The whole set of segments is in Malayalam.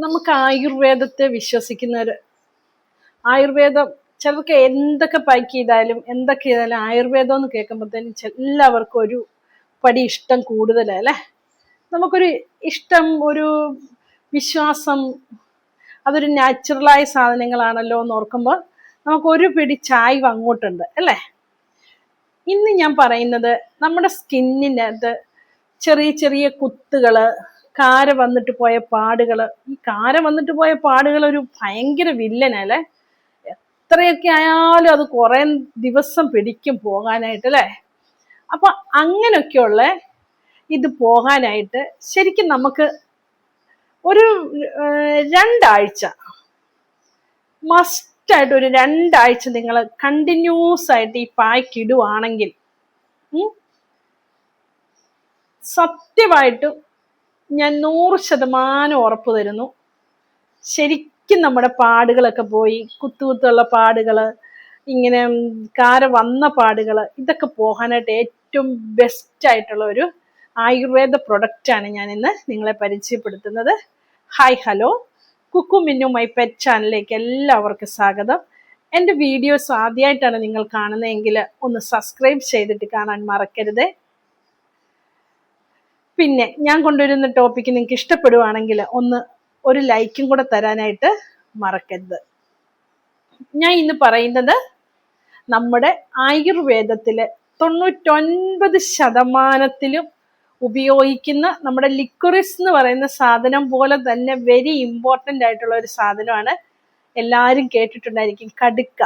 നമുക്ക് ആയുർവേദത്തെ വിശ്വസിക്കുന്നവർ, ആയുർവേദം ചിലർക്ക് എന്തൊക്കെ പാക്ക് ചെയ്താലും എന്തൊക്കെ ചെയ്താലും ആയുർവേദം എന്ന് കേൾക്കുമ്പോഴത്തേനും എല്ലാവർക്കും ഒരു പടി ഇഷ്ടം കൂടുതലാണ് അല്ലേ. നമുക്കൊരു ഇഷ്ടം, ഒരു വിശ്വാസം, അതൊരു നാച്ചുറലായ സാധനങ്ങളാണല്ലോ എന്ന് ഓർക്കുമ്പോൾ നമുക്ക് ഒരു പിടി ചായ്വ് അങ്ങോട്ടുണ്ട് അല്ലേ. ഇന്ന് ഞാൻ പറയുന്നത് നമ്മുടെ സ്കിന്നിനകത്ത് ചെറിയ ചെറിയ കുത്തുകള്, കാര വന്നിട്ട് പോയ പാടുകള്. ഈ കാര വന്നിട്ട് പോയ പാടുകൾ ഒരു ഭയങ്കര വില്ലനല്ലേ. എത്രയൊക്കെ ആയാലും അത് കുറെ ദിവസം പിടിക്കും പോകാനായിട്ട് അല്ലേ. അപ്പൊ അങ്ങനെയൊക്കെയുള്ള ഇത് പോകാനായിട്ട് ശരിക്കും നമുക്ക് ഒരു 2 ആഴ്ച മസ്റ്റായിട്ട്, ഒരു 2 ആഴ്ച നിങ്ങൾ കണ്ടിന്യൂസ് ആയിട്ട് ഈ പായ്ക്ക് ഇടുവാണെങ്കിൽ സത്യമായിട്ടും ഞാൻ 100% ഉറപ്പ് തരുന്നു, ശരിക്കും നമ്മുടെ പാടുകളൊക്കെ പോയി, കുത്തുകുത്തുള്ള പാടുകൾ, ഇങ്ങനെ കാര വന്ന പാടുകൾ, ഇതൊക്കെ പോകാനായിട്ട് ഏറ്റവും ബെസ്റ്റ് ആയിട്ടുള്ള ഒരു ആയുർവേദ പ്രൊഡക്റ്റാണ് ഞാൻ ഇന്ന് നിങ്ങളെ പരിചയപ്പെടുത്തുന്നത്. Hi hello, Kukku Minnu my pet ചാനലിലേക്ക് എല്ലാവർക്കും സ്വാഗതം. എൻ്റെ വീഡിയോസ് ആദ്യമായിട്ടാണ് നിങ്ങൾ കാണുന്നതെങ്കിൽ ഒന്ന് സബ്സ്ക്രൈബ് ചെയ്തിട്ട് കാണാൻ മറക്കരുത്. പിന്നെ ഞാൻ കൊണ്ടുവരുന്ന ടോപ്പിക്ക് നിങ്ങൾക്ക് ഇഷ്ടപ്പെടുവാണെങ്കിൽ ഒരു ലൈക്കും കൂടെ തരാനായിട്ട് മറക്കരുത്. ഞാൻ ഇന്ന് പറയുന്നത് നമ്മുടെ ആയുർവേദത്തിലെ 99% ഉപയോഗിക്കുന്ന നമ്മുടെ ലിക്വറിസ് എന്ന് പറയുന്ന സാധനം പോലെ തന്നെ വെരി ഇമ്പോർട്ടൻ്റ് ആയിട്ടുള്ള ഒരു സാധനമാണ്. എല്ലാവരും കേട്ടിട്ടുണ്ടായിരിക്കും, കടുക്ക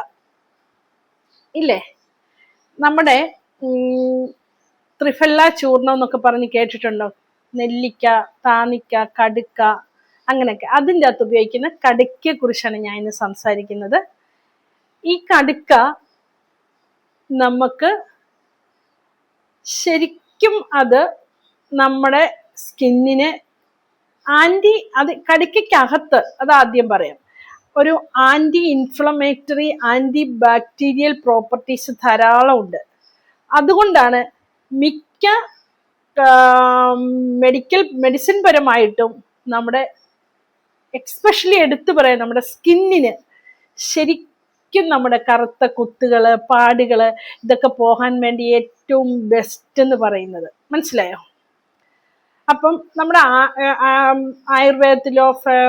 ഇല്ലേ. നമ്മുടെ ത്രിഫല്ല ചൂർണം എന്നൊക്കെ പറഞ്ഞ് കേട്ടിട്ടുണ്ടോ? നെല്ലിക്ക, താനിക്ക, കടുക്ക, അങ്ങനെയൊക്കെ. അതിൻ്റെ അകത്ത് ഉപയോഗിക്കുന്ന കടുക്കയെ കുറിച്ചാണ് ഞാൻ ഇന്ന് സംസാരിക്കുന്നത്. ഈ കടുക്ക നമുക്ക് ശരിക്കും അത് നമ്മുടെ സ്കിന്നിന് കടുക്കയ്ക്കകത്ത്, അത് ആദ്യം പറയാം, ഒരു anti inflammatory, anti bacterial properties ധാരാളം ഉണ്ട്. അതുകൊണ്ടാണ് മിക്ക മെഡിസിൻ പരമായിട്ടും നമ്മുടെ എക്സ്പെഷ്യലി എടുത്തു പറയാം, നമ്മുടെ സ്കിന്നിന് ശരിക്കും നമ്മുടെ കറുത്ത കുത്തുകള്, പാടുകള്, ഇതൊക്കെ പോകാൻ വേണ്ടി ഏറ്റവും ബെസ്റ്റ് എന്ന് പറയുന്നത്. മനസ്സിലായോ? അപ്പം നമ്മുടെ ആയുർവേദത്തിലോ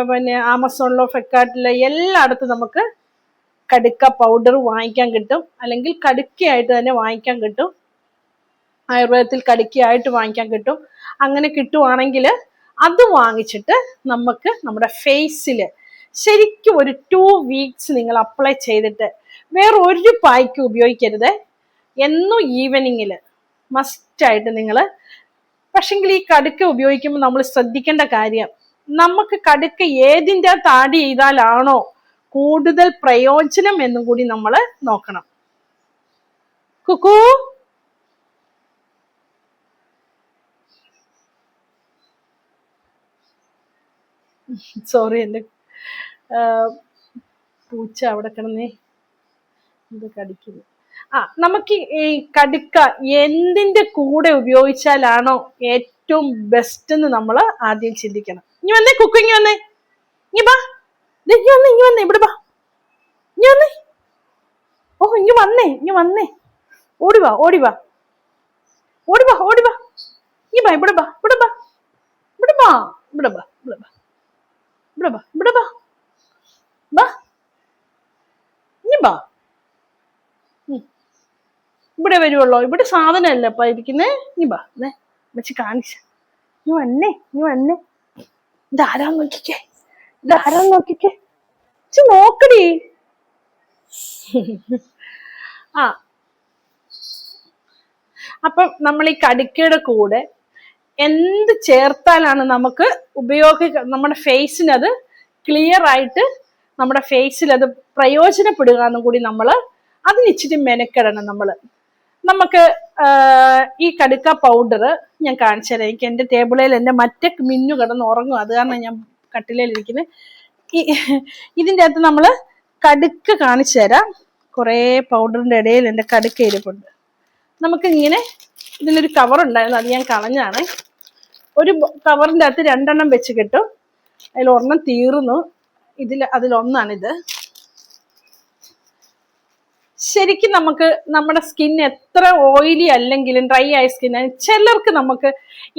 പിന്നെ ആമസോണിലോ ഫ്ലിപ്കാർട്ടിലോ എല്ലായിടത്തും നമുക്ക് കടുക്ക പൗഡർ വാങ്ങിക്കാൻ കിട്ടും, അല്ലെങ്കിൽ കടുക്കയായിട്ട് തന്നെ വാങ്ങിക്കാൻ കിട്ടും. ആയുർവേദത്തിൽ കടുക്കയായിട്ട് വാങ്ങിക്കാൻ കിട്ടും. അങ്ങനെ കിട്ടുവാണെങ്കിൽ അത് വാങ്ങിച്ചിട്ട് നമുക്ക് നമ്മുടെ ഫേസിൽ ശരിക്കും ഒരു 2 വീക്സ് നിങ്ങൾ അപ്ലൈ ചെയ്തിട്ട് വേറെ ഒരു പായ്ക്ക് ഉപയോഗിക്കരുത്. എന്നും ഈവനിങ്ങിൽ മസ്റ്റായിട്ട് നിങ്ങൾ, പക്ഷെങ്കിൽ ഈ കടുക്ക ഉപയോഗിക്കുമ്പോൾ നമ്മൾ ശ്രദ്ധിക്കേണ്ട കാര്യം, നമുക്ക് കടുക്ക ഏതിൻ്റെ ആഡ് ചെയ്താലാണോ കൂടുതൽ പ്രയോജനം എന്നും കൂടി നമ്മൾ നോക്കണം. കുക്കു, സോറി, എൻ്റെ പൂച്ച അവിടെ കിടന്നേ ഇത് കടിക്കുന്നു. നമുക്ക് ഈ കടുക്ക എന്തിൻ്റെ കൂടെ ഉപയോഗിച്ചാലാണോ ഏറ്റവും ബെസ്റ്റ് എന്ന് നമ്മൾ ആദ്യം ചിന്തിക്കണം. ഇനി വന്നേ കുക്കു, ഇങ്ങി വന്നേ, ഇങ്ങി ബാ, ഇങ്ങി വന്നേ, ഇവിടെ ബാ, ഇങ്ങി വന്നേ. ഓ, ഇങ്ങി വന്നേ, ഓടിവാ, ഇങ്ങി ബാ, ഇവിടെ വരുവുള്ളോ? ഇവിടെ സാധനമല്ല അപ്പ ഇരിക്കുന്നേ. നീ ബാ, വെച്ച് കാണിച്ച, നീ വന്നേ. ഇതാരാന്ന് നോക്കിക്കേ, നോക്കടി. അപ്പം നമ്മൾ ഈ കടുക്കയുടെ കൂടെ എന്ത് ചേർത്താലാണ് നമുക്ക് നമ്മുടെ ഫേസിന് അത് ക്ലിയർ ആയിട്ട്, നമ്മുടെ ഫേസിൽ അത് പ്രയോജനപ്പെടുക എന്നും കൂടി നമ്മൾ അതിനിച്ചിരി മെനക്കെടണം. നമുക്ക് ഈ കടുക്ക പൗഡർ ഞാൻ കാണിച്ചു തരാം. എനിക്ക് എൻ്റെ ടേബിളിൽ എൻ്റെ മറ്റേ മിന്നു കിടന്ന് ഉറങ്ങും, അത് കാരണം ഞാൻ കട്ടിലേലിരിക്കുന്നത്. ഇതിൻ്റെ അകത്ത് നമ്മൾ കടുക്ക കാണിച്ചു തരാം. കുറേ പൗഡറിൻ്റെ ഇടയിൽ എൻ്റെ കടുക്ക ഇരിപ്പുണ്ട്. നമുക്കിങ്ങനെ ഇതിനൊരു കവർ ഉണ്ടായിരുന്നു, അത് ഞാൻ കളഞ്ഞാണ്. ഒരു കവറിൻ്റെ അകത്ത് 2 എണ്ണം വെച്ച് കിട്ടും. അതിലൊരെണ്ണം തീർന്നു. അതിലൊന്നാണിത്. ശരിക്കും നമുക്ക് നമ്മുടെ സ്കിൻ എത്ര ഓയിലി അല്ലെങ്കിലും, ഡ്രൈ ആയ സ്കിൻ, ചിലർക്ക് നമുക്ക്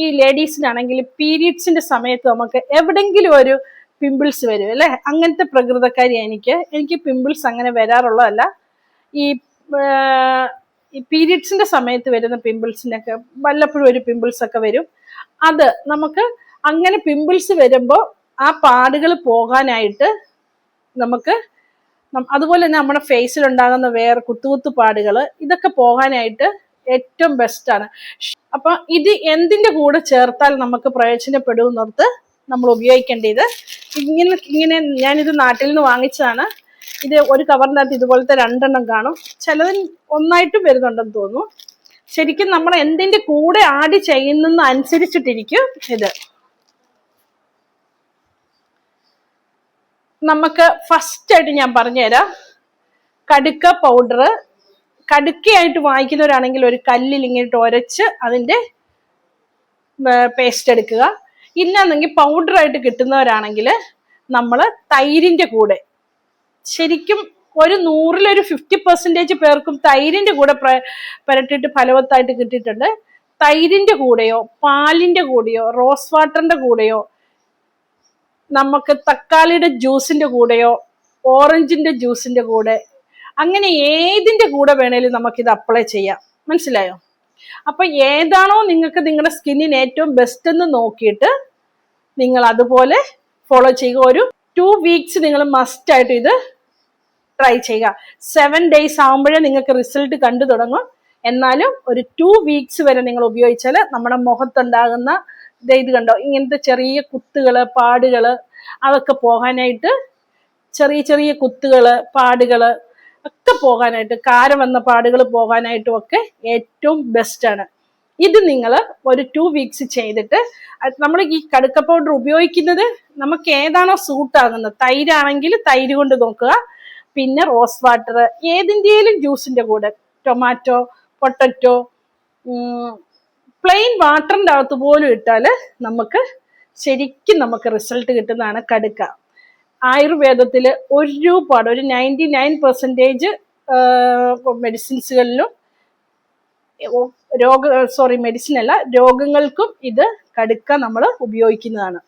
ഈ ലേഡീസിനാണെങ്കിൽ പീരീഡ്സിന്റെ സമയത്ത് നമുക്ക് എവിടെങ്കിലും ഒരു പിമ്പിൾസ് വരും അല്ലെ. അങ്ങനത്തെ പ്രകൃതക്കാരി എനിക്ക് പിമ്പിൾസ് അങ്ങനെ വരാറുള്ളതല്ല. ഈ പീരീഡ്സിന്റെ സമയത്ത് വരുന്ന പിമ്പിൾസിനൊക്കെ വല്ലപ്പോഴും ഒരു പിമ്പിൾസ് ഒക്കെ വരും. അത് നമുക്ക് അങ്ങനെ പിമ്പിൾസ് വരുമ്പോൾ ആ പാടുകൾ പോകാനായിട്ട് നമുക്ക്, അതുപോലെ തന്നെ നമ്മുടെ ഫേസിൽ ഉണ്ടാകുന്ന വേറെ കുത്തു പാടുകൾ, ഇതൊക്കെ പോകാനായിട്ട് ഏറ്റവും ബെസ്റ്റാണ്. അപ്പൊ ഇത് എന്തിന്റെ കൂടെ ചേർത്താൽ നമുക്ക് പ്രയോജനപ്പെടുമെന്നോർത്ത് നമ്മൾ ഉപയോഗിക്കേണ്ടത് ഇങ്ങനെ ഞാനിത് നാട്ടിൽ നിന്ന് വാങ്ങിച്ചതാണ്. ഇത് ഒരു കവറിനകത്ത് ഇതുപോലത്തെ 2 എണ്ണം കാണും. ചിലതിൽ ഒന്നായിട്ടും വരുന്നുണ്ടെന്ന് തോന്നുന്നു. ശരിക്കും നമ്മൾ എന്തിന്റെ കൂടെ ആഡ് ചെയ്യുന്ന അനുസരിച്ചിട്ടിരിക്കും ഇത്. നമുക്ക് ഫസ്റ്റ് ആയിട്ട് ഞാൻ പറഞ്ഞുതരാം. കടുക്ക പൗഡർ കടുക്കയായിട്ട് വാങ്ങിക്കുന്നവരാണെങ്കിൽ ഒരു കല്ലിൽ ഇങ്ങോട്ട് ഉരച്ച് അതിന്റെ പേസ്റ്റ് എടുക്കുക. ഇല്ലാന്നെങ്കിൽ പൗഡറായിട്ട് കിട്ടുന്നവരാണെങ്കിൽ നമ്മൾ തൈരിന്റെ കൂടെ, ശരിക്കും ഒരു 100-ൽ 50% പേർക്കും തൈരിന്റെ കൂടെ പുരട്ടിയിട്ട് ഫലവത്തായിട്ട് കിട്ടിയിട്ടുണ്ട്. തൈരിന്റെ കൂടെയോ പാലിന്റെ കൂടെയോ റോസ് വാട്ടറിന്റെ കൂടെയോ നമുക്ക് തക്കാളിയുടെ ജ്യൂസിന്റെ കൂടെയോ ഓറഞ്ചിന്റെ ജ്യൂസിന്റെ കൂടെ, അങ്ങനെ ഏതിന്റെ കൂടെ വേണേലും നമുക്കിത് അപ്ലൈ ചെയ്യാം. മനസ്സിലായോ? അപ്പൊ ഏതാണോ നിങ്ങൾക്ക് നിങ്ങളുടെ സ്കിന്നിന് ഏറ്റവും ബെസ്റ്റ് എന്ന് നോക്കിയിട്ട് നിങ്ങൾ അതുപോലെ ഫോളോ ചെയ്യുക. ഒരു 2 വീക്സ് നിങ്ങൾ മസ്റ്റ് ആയിട്ട് ഇത് ട്രൈ ചെയ്യുക. 7 ഡേയ്സ് ആകുമ്പോഴേ നിങ്ങൾക്ക് റിസൾട്ട് കണ്ടു തുടങ്ങും. എന്നാലും ഒരു 2 വീക്സ് വരെ നിങ്ങൾ ഉപയോഗിച്ചാൽ നമ്മുടെ മുഖത്തുണ്ടാകുന്ന ഇത് കണ്ടോ, ഇങ്ങനത്തെ ചെറിയ കുത്തുകള് പാടുകള് അതൊക്കെ പോകാനായിട്ട്, ചെറിയ കുത്തുകള് പാടുകള് ഒക്കെ പോകാനായിട്ട്, കാരം വന്ന പാടുകൾ പോകാനായിട്ടും ഒക്കെ ഏറ്റവും ബെസ്റ്റാണ് ഇത്. നിങ്ങൾ ഒരു 2 വീക്സ് ചെയ്തിട്ട്, നമ്മൾ ഈ കടുക്ക പൗഡർ ഉപയോഗിക്കുന്നത് നമുക്ക് ഏതാണോ സൂട്ടാകുന്നത്, തൈരാണെങ്കിൽ തൈര് കൊണ്ട് നോക്കുക. പിന്നെ റോസ് വാട്ടർ, ഏതിൻ്റെയും ജ്യൂസിന്റെ കൂടെ, ടൊമാറ്റോ, പൊട്ടറ്റോ, പ്ലെയിൻ വാട്ടറിന്റെ അകത്ത് പോലും ഇട്ടാൽ ശരിക്കും നമുക്ക് റിസൾട്ട് കിട്ടുന്നതാണ് കടുക്ക. ആയുർവേദത്തിൽ ഒരുപാട്, ഒരു 99% മെഡിസിൻസുകളിലും മെഡിസിൻ അല്ല, രോഗങ്ങൾക്കും ഇത് കടുക്ക നമ്മൾ ഉപയോഗിക്കുന്നതാണ്.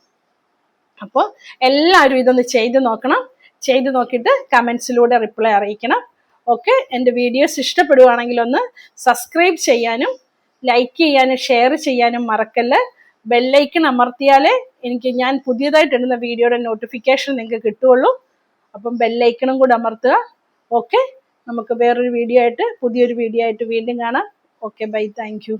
അപ്പോൾ എല്ലാവരും ഇതൊന്ന് ചെയ്ത് നോക്കണം. ചെയ്ത് നോക്കിയിട്ട് കമൻസിലൂടെ റിപ്ലൈ അറിയിക്കണം. ഓക്കെ, എൻ്റെ വീഡിയോസ് ഇഷ്ടപ്പെടുവാണെങ്കിൽ ഒന്ന് സബ്സ്ക്രൈബ് ചെയ്യാനും ലൈക്ക് ചെയ്യാനും ഷെയർ ചെയ്യാനും മറക്കല്ല. ബെല്ലൈക്കൺ അമർത്തിയാലേ ഞാൻ പുതിയതായിട്ട് ഇടുന്ന വീഡിയോയുടെ നോട്ടിഫിക്കേഷൻ നിങ്ങൾക്ക് കിട്ടുള്ളൂ. അപ്പം ബെല്ലൈക്കണും കൂടെ അമർത്തുക. ഓക്കെ, നമുക്ക് വേറൊരു പുതിയൊരു വീഡിയോ ആയിട്ട് വീണ്ടും കാണാം. Okay, bye, thank U.